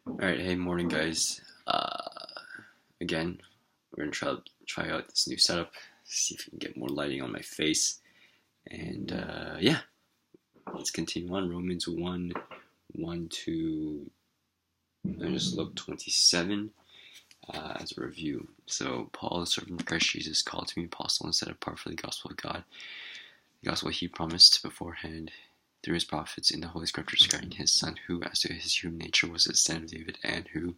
Alright, hey, morning, guys. Again, we're gonna try out this new setup, see if we can get more lighting on my face. And yeah, let's continue on. Romans 1 1 to, I just looked 27 as a review. So, Paul, a servant of Christ Jesus, called to be apostle and set apart for the gospel of God, the gospel he promised beforehand through his prophets in the Holy Scriptures regarding his Son, who, as to his human nature, was a descendant of David, and who,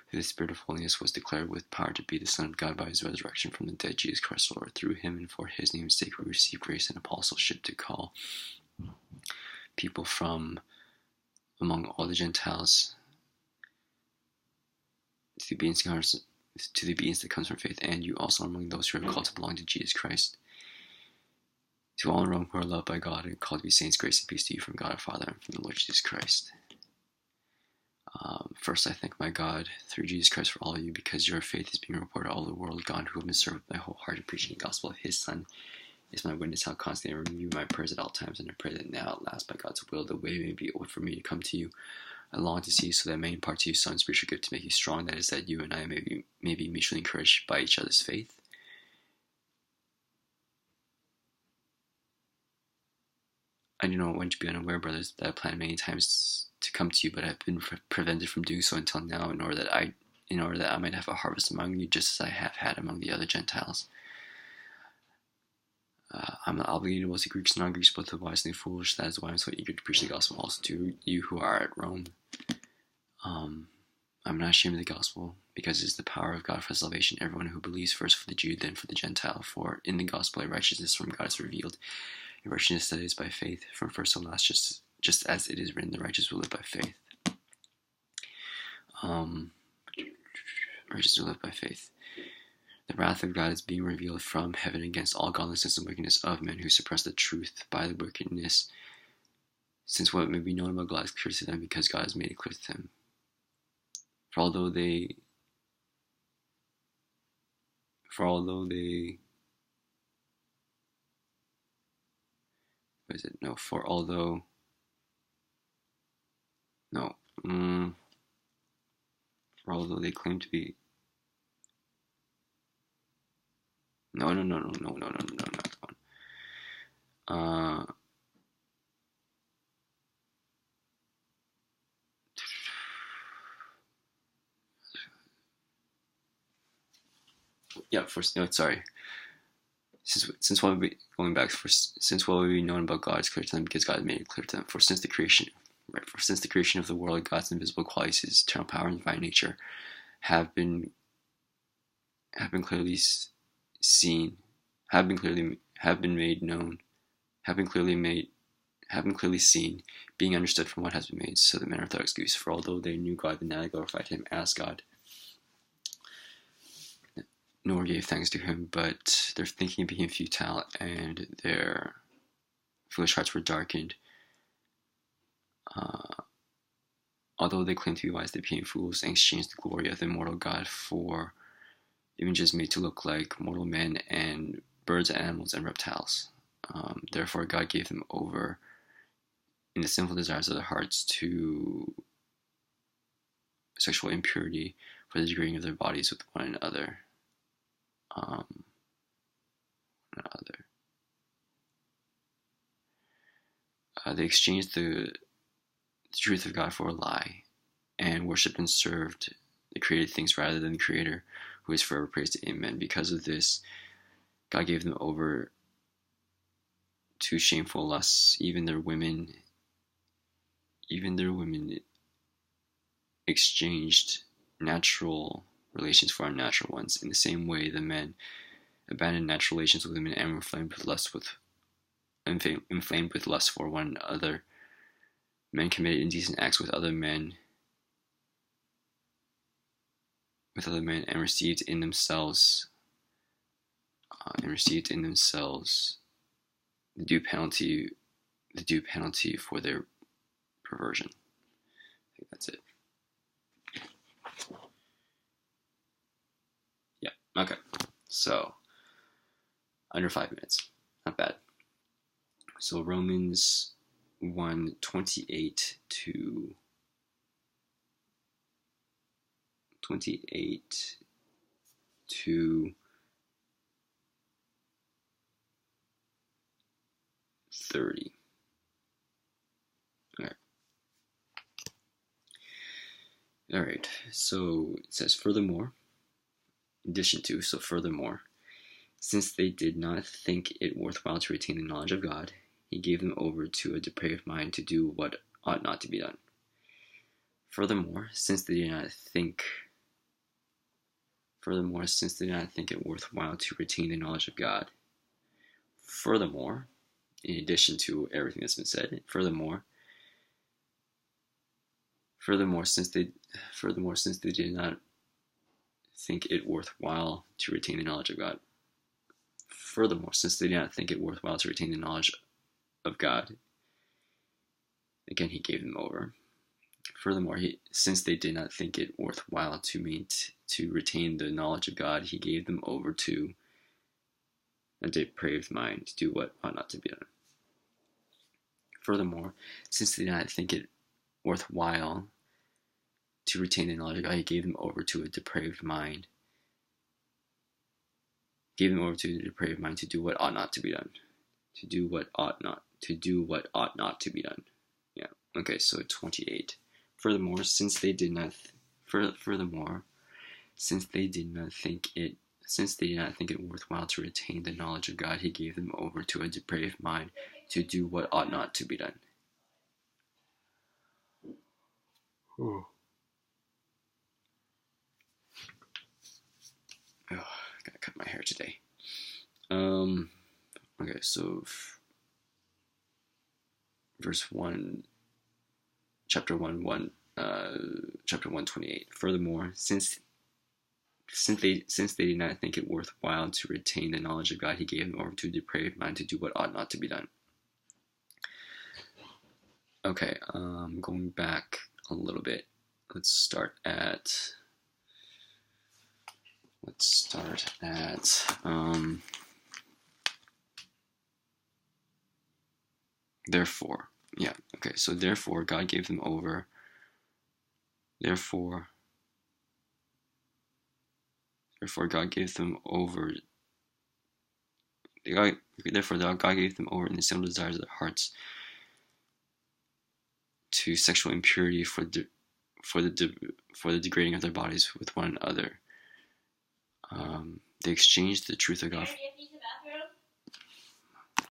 through the Spirit of holiness, was declared with power to be the Son of God by his resurrection from the dead, Jesus Christ, Lord. Through him and for his name's sake, we receive grace and apostleship to call people from among all the Gentiles to the obedience that comes from faith, and you also among those who are called to belong to Jesus Christ. To all in Rome who are loved by God and called to be saints, grace and peace to you from God our Father and from the Lord Jesus Christ. First, I thank my God through Jesus Christ for all of you, because your faith is being reported all over the world. God, who have been served with my whole heart in preaching the gospel of his Son, is my witness how constantly I renew my prayers at all times, and I pray that now at last, by God's will, the way may be open for me to come to you. I long to see you so that I may impart to you some spiritual gift to make you strong, that is, that you and I may be mutually encouraged by each other's faith. I do not want you to be unaware, brothers, that I planned many times to come to you, but have been prevented from doing so until now, in order that I might have a harvest among you, just as I have had among the other Gentiles. I'm obligated both to Greeks and non-Greeks, both to wise and the foolish. That is why I'm so eager to preach the gospel also to you who are at Rome. I'm not ashamed of the gospel, because it is the power of God for salvation, everyone who believes, first for the Jew, then for the Gentile. For in the gospel a righteousness from God is revealed, a righteousness that is by faith, from first to last, just as it is written, the righteous will live by faith. Righteous will live by faith. The wrath of God is being revealed from heaven against all godlessness and wickedness of men who suppress the truth by the wickedness, since what may be known about God is clear to them, because God has made it clear to them. For although they claim to be Since what we be known about God is clear to them, because God has made it clear to them. For since the creation of the world, God's invisible qualities, his eternal power and divine nature, have been clearly seen, have been clearly seen, being understood from what has been made, so that men are without excuse. For although they knew God, they neither glorified him as God, nor gave thanks to him, but their thinking became futile, and their foolish hearts were darkened. Although they claimed to be wise, they became fools and exchanged the glory of the immortal God for images made to look like mortal men and birds, animals, and reptiles. Therefore, God gave them over in the sinful desires of their hearts to sexual impurity, for the degrading of their bodies with one another. They exchanged the truth of God for a lie, and worshipped and served the created things rather than the Creator, who is forever praised. Amen. Because of this, God gave them over to shameful lusts. Even their women exchanged natural relations for unnatural ones. In the same way, the men abandoned natural relations with women and were inflamed with lust for one another. Men committed indecent acts with other men and received in themselves the due penalty for their perversion. I think that's it. Yeah, okay. So, under 5 minutes. Not bad. So Romans 1:28 to 28 to 30. All right, so it says, furthermore, in addition to, so furthermore, since they did not think it worthwhile to retain the knowledge of God, he gave them over to a depraved mind to do what ought not to be done. Furthermore, since they did not think it worthwhile to retain the knowledge of God. Furthermore, in addition to everything that's been said, furthermore, since they did not think it worthwhile to retain the knowledge of God. Furthermore, since they did not think it worthwhile to retain the knowledge of God, again, he gave them over. Furthermore, since they did not think it worthwhile to retain the knowledge of God, he gave them over to a depraved mind to do what ought not to be done. Furthermore, since they did not think it worthwhile to retain the knowledge of God, he gave them over to a depraved mind. Gave them over to the depraved mind to do what ought not to be done. To do what ought not to be done. Yeah. Okay, so 28. Furthermore, since they did not think it worthwhile to retain the knowledge of God, he gave them over to a depraved mind to do what ought not to be done. Oh, I gotta cut my hair today. Okay, so verse 1, chapter 128. Furthermore, since they did not think it worthwhile to retain the knowledge of God, he gave them over to a depraved mind to do what ought not to be done. Okay, going back a little bit. Let's start at therefore. Yeah, okay, so therefore God gave them over. Therefore God gave them over. Therefore God gave them over in the sinful desires of their hearts to sexual impurity for the degrading of their bodies with one another. They exchanged the truth of God.